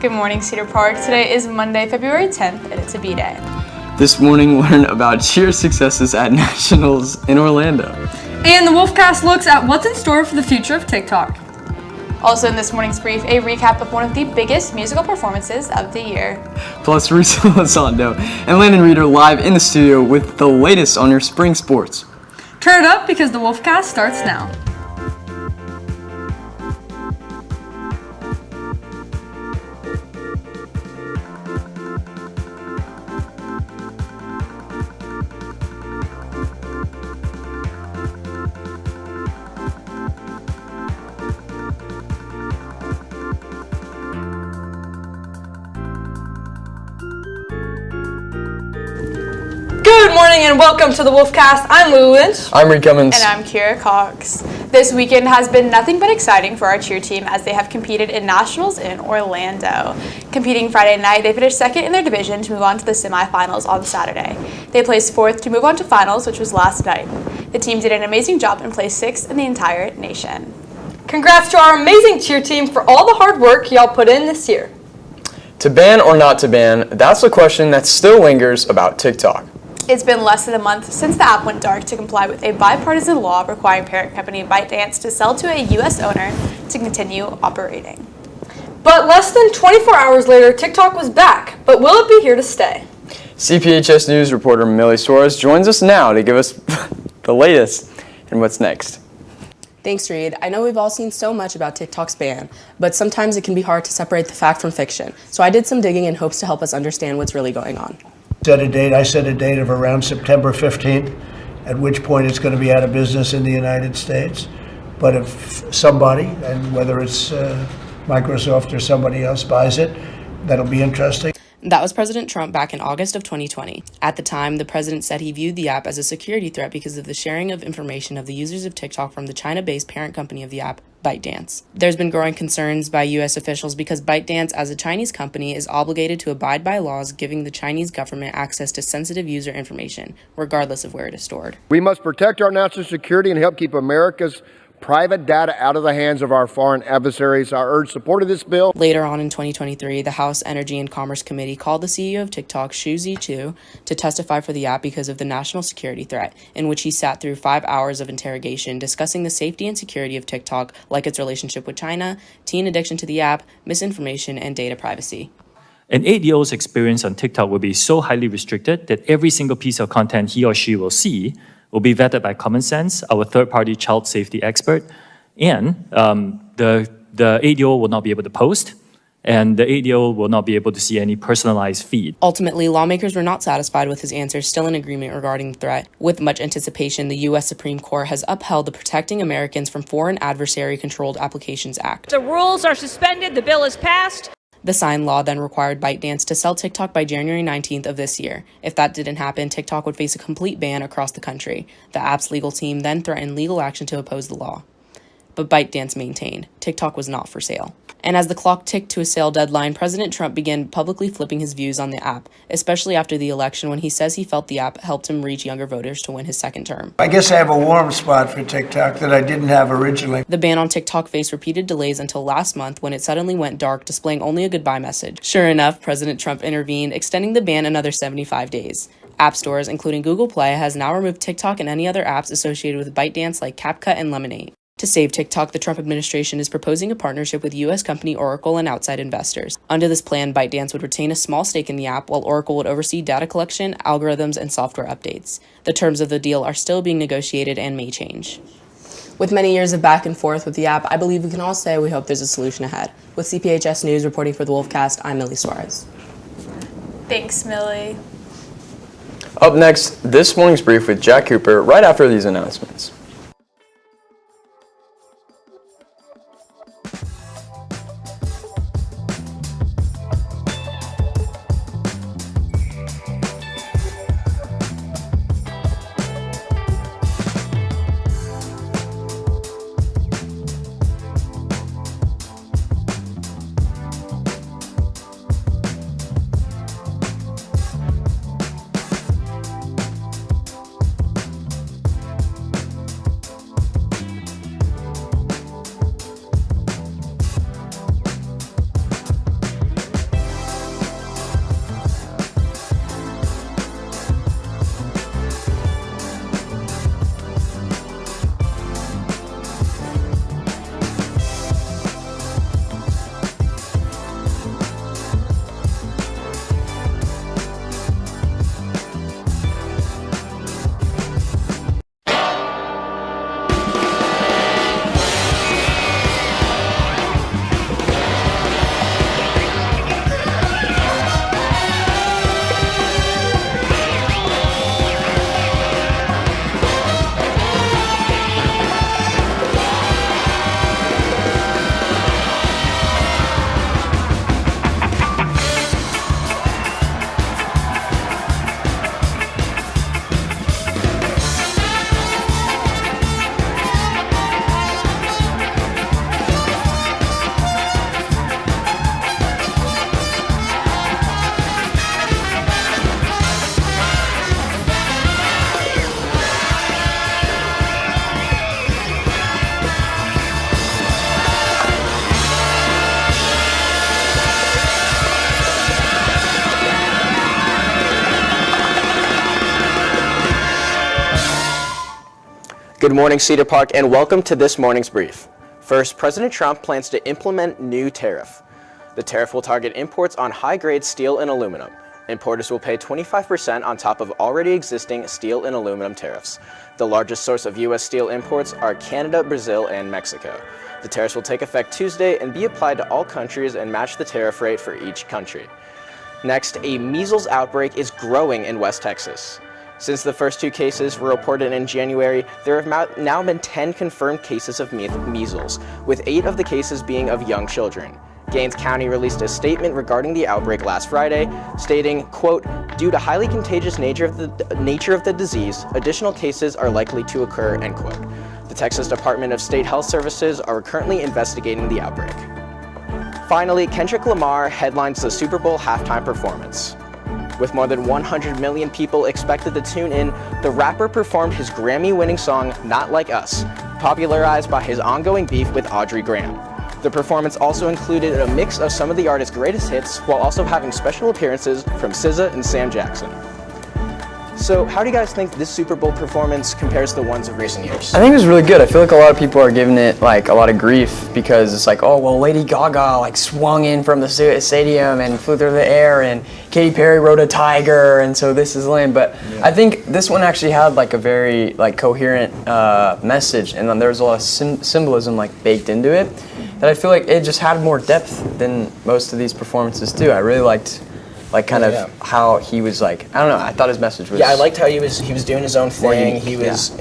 Good morning, Cedar Park. Today is Monday, February 10th, and it's a B-Day. This morning, learn about cheer successes at Nationals in Orlando. And the Wolfcast looks at what's in store for the future of TikTok. Also in this morning's brief, a recap of one of the biggest musical performances of the year. Plus, Risa Lozando and Landon Reeder live in the studio with the latest on your spring sports. Turn it up because the Wolfcast starts now. Good morning and welcome to the Wolfcast. I'm Lou Lynch. I'm Reed Cummins. And I'm Kira Cox. This weekend has been nothing but exciting for our cheer team as they have competed in Nationals in Orlando. Competing Friday night, they finished second in their division to move on to the semifinals on Saturday. They placed fourth to move on to finals, which was last night. The team did an amazing job and placed sixth in the entire nation. Congrats to our amazing cheer team for all the hard work y'all put in this year. To ban or not to ban, that's the question that still lingers about TikTok. It's been less than a month since the app went dark to comply with a bipartisan law requiring parent company ByteDance to sell to a U.S. owner to continue operating. But less than 24 hours later, TikTok was back. But will it be here to stay? CPHS News reporter Millie Suarez joins us now to give us the latest and what's next. Thanks, Reed. I know we've all seen so much about TikTok's ban, but sometimes it can be hard to separate the fact from fiction. So I did some digging in hopes to help us understand what's really going on. I set a date of around September 15th, at which point it's going to be out of business in the United States. But if somebody, and whether it's Microsoft or somebody else, buys it, that'll be interesting. That was President Trump back in August of 2020. At the time, the president said he viewed the app as a security threat because of the sharing of information of the users of TikTok from the China-based parent company of the app, ByteDance. There's been growing concerns by U.S. officials because ByteDance, as a Chinese company, is obligated to abide by laws giving the Chinese government access to sensitive user information, regardless of where it is stored. We must protect our national security and help keep America's private data out of the hands of our foreign adversaries. I urge support of this bill. Later on in 2023, the House Energy and Commerce Committee called the CEO of TikTok, Xu Zhiqiu, to testify for the app because of the national security threat, in which he sat through 5 hours of interrogation discussing the safety and security of TikTok, like its relationship with China, teen addiction to the app, misinformation, and data privacy. An 8-year-old's experience on TikTok will be so highly restricted that every single piece of content he or she will see will be vetted by Common Sense, our third-party child safety expert, and the 8-year-old will not be able to post, and the 8-year-old will not be able to see any personalized feed. Ultimately, lawmakers were not satisfied with his answer, still in agreement regarding the threat. With much anticipation, the U.S. Supreme Court has upheld the Protecting Americans from Foreign Adversary-Controlled Applications Act. The rules are suspended. The bill is passed. The signed law then required ByteDance to sell TikTok by January 19th of this year. If that didn't happen, TikTok would face a complete ban across the country. The app's legal team then threatened legal action to oppose the law. But ByteDance maintained TikTok was not for sale. And as the clock ticked to a sale deadline, President Trump began publicly flipping his views on the app, especially after the election when he says he felt the app helped him reach younger voters to win his second term. I guess I have a warm spot for TikTok that I didn't have originally. The ban on TikTok faced repeated delays until last month when it suddenly went dark, displaying only a goodbye message. Sure enough, President Trump intervened, extending the ban another 75 days. App stores, including Google Play, has now removed TikTok and any other apps associated with ByteDance like CapCut and Lemonade. To save TikTok, the Trump administration is proposing a partnership with U.S. company Oracle and outside investors. Under this plan, ByteDance would retain a small stake in the app, while Oracle would oversee data collection, algorithms, and software updates. The terms of the deal are still being negotiated and may change. With many years of back and forth with the app, I believe we can all say we hope there's a solution ahead. With CPHS News reporting for the Wolfcast, I'm Millie Suarez. Thanks, Millie. Up next, this morning's brief with Jack Cooper right after these announcements. Good morning, Cedar Park, and welcome to this morning's brief. First, President Trump plans to implement new tariff. The tariff will target imports on high-grade steel and aluminum. Importers will pay 25% on top of already existing steel and aluminum tariffs. The largest source of U.S. steel imports are Canada, Brazil, and Mexico. The tariffs will take effect Tuesday and be applied to all countries and match the tariff rate for each country. Next, a measles outbreak is growing in West Texas. Since the first 2 cases were reported in January, there have now been 10 confirmed cases of measles, with 8 of the cases being of young children. Gaines County released a statement regarding the outbreak last Friday, stating, quote, "Due to highly contagious nature of the disease, additional cases are likely to occur," end quote. The Texas Department of State Health Services are currently investigating the outbreak. Finally, Kendrick Lamar headlines the Super Bowl halftime performance. With more than 100 million people expected to tune in, the rapper performed his Grammy-winning song, Not Like Us, popularized by his ongoing beef with Audrey Graham. The performance also included a mix of some of the artist's greatest hits, while also having special appearances from SZA and Sam Jackson. So, how do you guys think this Super Bowl performance compares to the ones of recent years? I think it was really good. I feel like a lot of people are giving it like a lot of grief because it's like, oh, well, Lady Gaga like swung in from the stadium and flew through the air, and Katy Perry rode a tiger, and so this is lame. But I think this one actually had like a very like coherent message, and then there was a lot of symbolism like baked into it that I feel like it just had more depth than most of these performances do. I really liked how he was like, I don't know, I thought his message was... Yeah, I liked how he was doing his own thing. He was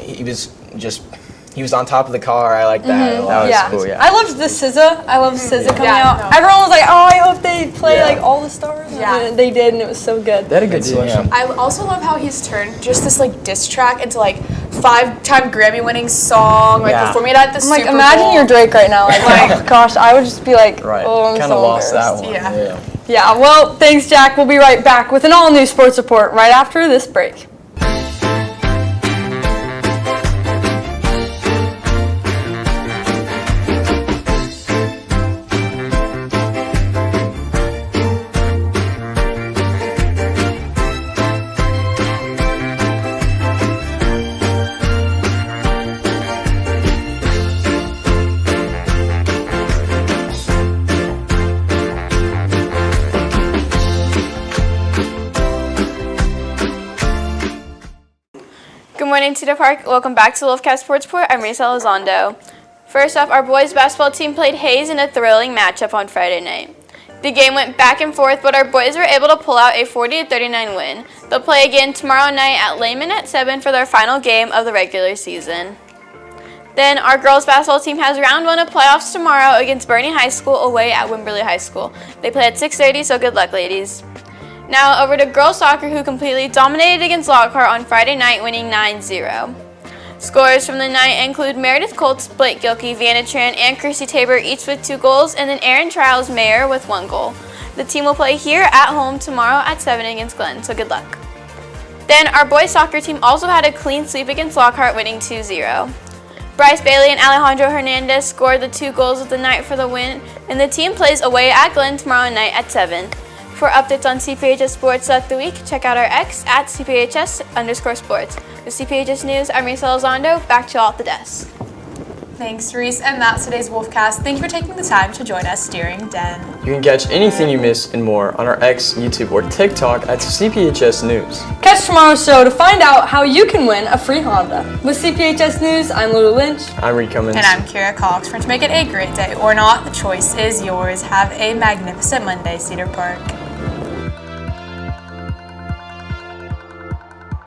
on top of the car. I like that a lot. That was cool, yeah. I loved the SZA. I loved SZA coming out. Everyone was like, oh, I hope they play like all the stars. Yeah. And they did, and it was so good. They had a good selection. I also love how he's turned just this like diss track into like 5-time Grammy-winning song, like performing it at the Super Bowl. Imagine you're Drake right now. Like, gosh, I would just be like, oh, I'm Kind so of lost embarrassed. that one. Yeah, well, thanks, Jack. We'll be right back with an all-new sports report right after this break. Good morning, Cedar Park. Welcome back to Wolfcast Sports Report. I'm Risa Elizondo. First off, our boys basketball team played Hayes in a thrilling matchup on Friday night. The game went back and forth, but our boys were able to pull out a 40-39 win. They'll play again tomorrow night at Lehman at 7 for their final game of the regular season. Then our girls basketball team has round 1 of playoffs tomorrow against Bernie High School away at Wimberley High School. They play at 6:30, so good luck, ladies. Now over to girls soccer, who completely dominated against Lockhart on Friday night, winning 9-0. Scorers from the night include Meredith Colts, Blake Gilkey, Vanna Tran, and Chrissy Tabor, each with 2 goals, and then Erin Trials Mayer with 1 goal. The team will play here at home tomorrow at 7 against Glenn, so good luck. Then our boys soccer team also had a clean sweep against Lockhart, winning 2-0. Bryce Bailey and Alejandro Hernandez scored the 2 goals of the night for the win, and the team plays away at Glenn tomorrow night at 7. For updates on CPHS sports throughout the week, check out our X at CPHS_sports. With CPHS News, I'm Risa Elizondo. Back to y'all at the desk. Thanks, Reese, and that's today's Wolfcast. Thank you for taking the time to join us during Den. You can catch anything you missed and more on our X, YouTube, or TikTok at CPHS News. Catch tomorrow's show to find out how you can win a free Honda. With CPHS News, I'm Lulu Lynch. I'm Reed Cummins. And I'm Kira Cox. For to make it a great day or not, the choice is yours. Have a magnificent Monday, Cedar Park.